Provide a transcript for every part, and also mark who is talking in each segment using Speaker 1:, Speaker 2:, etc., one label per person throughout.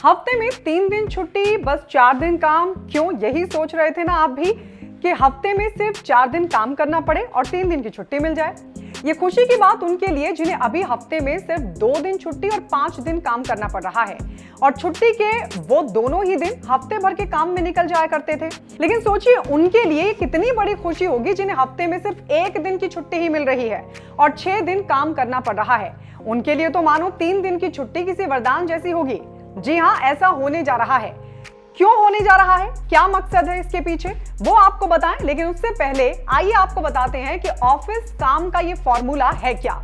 Speaker 1: हफ्ते में 3 दिन छुट्टी, बस 4 दिन काम। क्यों, यही सोच रहे थे ना आप भी कि हफ्ते में सिर्फ 4 दिन काम करना पड़े और 3 दिन की छुट्टी मिल जाए। ये खुशी की बात उनके लिए जिन्हें अभी हफ्ते में सिर्फ 2 दिन छुट्टी और 5 दिन काम करना पड़ रहा है, और छुट्टी के वो दोनों ही दिन हफ्ते भर के काम में निकल जाया करते थे। लेकिन सोचिए उनके लिए कितनी बड़ी खुशी होगी जिन्हें हफ्ते में सिर्फ 1 दिन की छुट्टी ही मिल रही है और 6 दिन काम करना पड़ रहा है। उनके लिए तो मानो 3 दिन की छुट्टी किसी वरदान जैसी होगी। जी हाँ, ऐसा होने जा रहा है। क्यों होने जा रहा है, क्या मकसद है इसके पीछे, वो आपको बताएं। लेकिन उससे पहले आइए आपको बताते हैं कि ऑफिस काम का ये फॉर्मूला है क्या।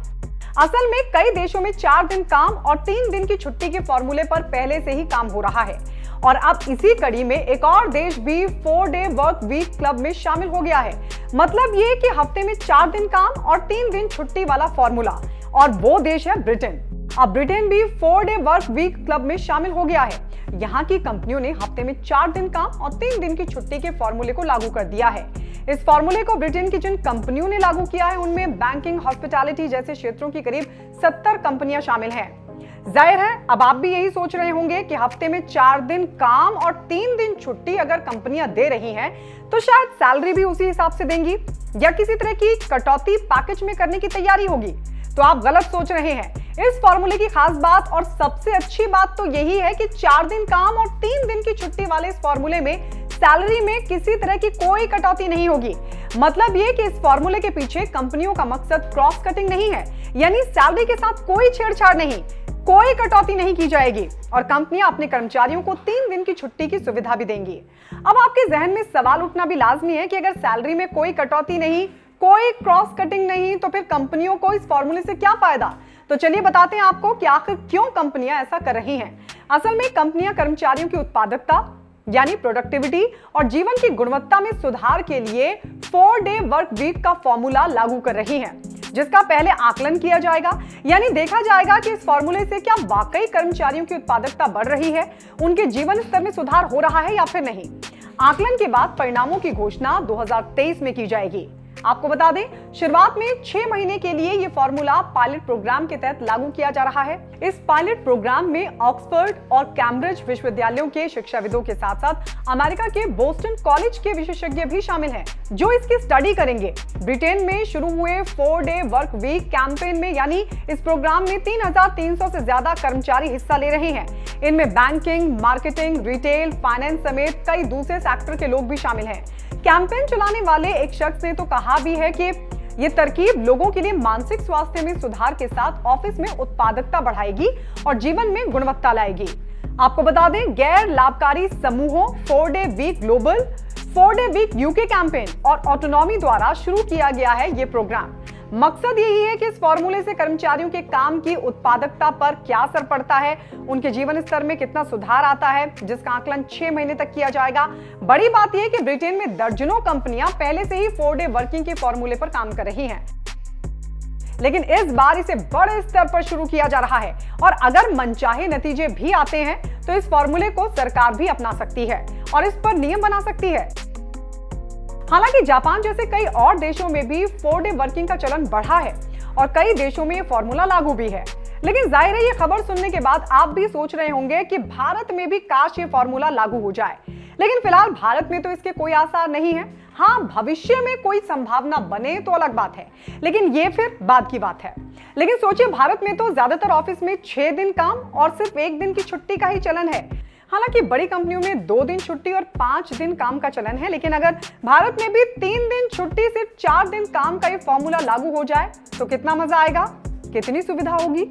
Speaker 1: असल में कई देशों में 4 दिन काम और 3 दिन की छुट्टी के फॉर्मूले पर पहले से ही काम हो रहा है, और अब इसी कड़ी में एक और देश भी 4 डे वर्क वीक क्लब में शामिल हो गया है। मतलब ये कि हफ्ते में 4 दिन काम और 3 दिन छुट्टी वाला फॉर्मूला, और वो देश है ब्रिटेन। अब ब्रिटेन भी 4 डे वर्क वीक क्लब में शामिल हो गया है। यहाँ की कंपनियों ने हफ्ते में 4 दिन काम और 3 दिन की छुट्टी के फॉर्मूले को लागू कर दिया है। इस फॉर्मूले को ब्रिटेन की जिन कंपनियों ने लागू किया है उनमें बैंकिंग, हॉस्पिटैलिटी जैसे क्षेत्रों की करीब 70 कंपनियां शामिल हैं। जाहिर है अब आप भी यही सोच रहे होंगे कि हफ्ते में 4 दिन काम और 3 दिन छुट्टी अगर कंपनियां दे रही हैं तो शायद सैलरी भी उसी हिसाब से देंगी या किसी तरह की कटौती पैकेज में करने की तैयारी होगी। तो आप गलत सोच रहे हैं। इस फॉर्मूले की खास बात और सबसे अच्छी बात तो यही है कि 4 दिन काम और 3 दिन की छुट्टी वाले इस फॉर्मूले में सैलरी में किसी तरह की कोई कटौती नहीं होगी। मतलब ये कि इस फॉर्मूले के पीछे कंपनियों का मकसद क्रॉस कटिंग नहीं है, यानी सैलरी के साथ कोई छेड़छाड़ नहीं, कोई कटौती नहीं की जाएगी, और कंपनियां अपने कर्मचारियों को 3 दिन की छुट्टी की सुविधा भी देंगी। अब आपके जहन में सवाल उठना भी लाजमी है कि अगर सैलरी में कोई कटौती नहीं, कोई क्रॉस कटिंग नहीं, तो फिर कंपनियों को इस फॉर्मूले से क्या फायदा। तो चलिए बताते हैं आपको कि आखिर क्यों कंपनियां ऐसा कर रही हैं। असल में कंपनियां कर्मचारियों की उत्पादकता यानी प्रोडक्टिविटी और जीवन की गुणवत्ता में सुधार के लिए 4 डे वर्क वीक का फॉर्मूला लागू कर रही हैं, जिसका पहले आकलन किया जाएगा। यानी देखा जाएगा कि इस फॉर्मूले से क्या वाकई कर्मचारियों की उत्पादकता बढ़ रही है, उनके जीवन स्तर में सुधार हो रहा है या फिर नहीं। आकलन के बाद परिणामों की घोषणा 2023 में की जाएगी। आपको बता दें, शुरुआत में 6 महीने के लिए ये फॉर्मूला पायलट प्रोग्राम के तहत लागू किया जा रहा है। इस पायलट प्रोग्राम में ऑक्सफोर्ड और कैम्ब्रिज विश्वविद्यालयों के शिक्षाविदों के साथ साथ अमेरिका के बोस्टन कॉलेज के विशेषज्ञ भी शामिल हैं, जो इसकी स्टडी करेंगे। ब्रिटेन में शुरू हुए 4 डे वर्क वीक कैंपेन में यानी इस प्रोग्राम में 3300 से ज्यादा कर्मचारी हिस्सा ले रहे हैं। इनमें बैंकिंग, मार्केटिंग, रिटेल, फाइनेंस समेत कई दूसरे सेक्टर के लोग भी शामिल हैं। कैंपेन चलाने वाले एक शख्स ने तो कहा भी है कि ये तरकीब लोगों के लिए मानसिक स्वास्थ्य में सुधार के साथ ऑफिस में उत्पादकता बढ़ाएगी और जीवन में गुणवत्ता लाएगी। आपको बता दें, गैर लाभकारी समूहों 4 day week global, 4 day week UK campaign और ऑटोनॉमी द्वारा शुरू किया गया है ये प्रोग्राम। मकसद यही है कि इस फॉर्मूले से कर्मचारियों के काम की उत्पादकता पर क्या असर पड़ता है, उनके जीवन स्तर में कितना सुधार आता है, जिसका आकलन 6 महीने तक किया जाएगा। बड़ी बात यह कि ब्रिटेन में दर्जनों कंपनियां पहले से ही 4 डे वर्किंग के फॉर्मूले पर काम कर रही हैं, लेकिन इस बार इसे बड़े स्तर पर शुरू किया जा रहा है, और अगर मनचाहे नतीजे भी आते हैं तो इस फॉर्मूले को सरकार भी अपना सकती है और इस पर नियम बना सकती है। हालांकि जापान जैसे कई और देशों में भी 4 डे वर्किंग का चलन बढ़ा है और कई देशों में ये फॉर्मूला लागू भी है। लेकिन जाहिर है ये खबर सुनने के बाद आप भी सोच रहे होंगे कि भारत में भी काश ये फॉर्मूला लागू हो जाए, लेकिन फिलहाल भारत में तो इसके कोई आसार नहीं है। हाँ, भविष्य में कोई संभावना बने तो अलग बात है, लेकिन ये फिर बाद की बात है। लेकिन सोचिए, भारत में तो ज्यादातर ऑफिस में 6 दिन काम और सिर्फ 1 दिन की छुट्टी का ही चलन है। हालांकि बड़ी कंपनियों में 2 दिन छुट्टी और 5 दिन काम का चलन है, लेकिन अगर भारत में भी 3 दिन छुट्टी सिर्फ 4 दिन काम का ये फॉर्मूला लागू हो जाए तो कितना मजा आएगा, कितनी सुविधा होगी।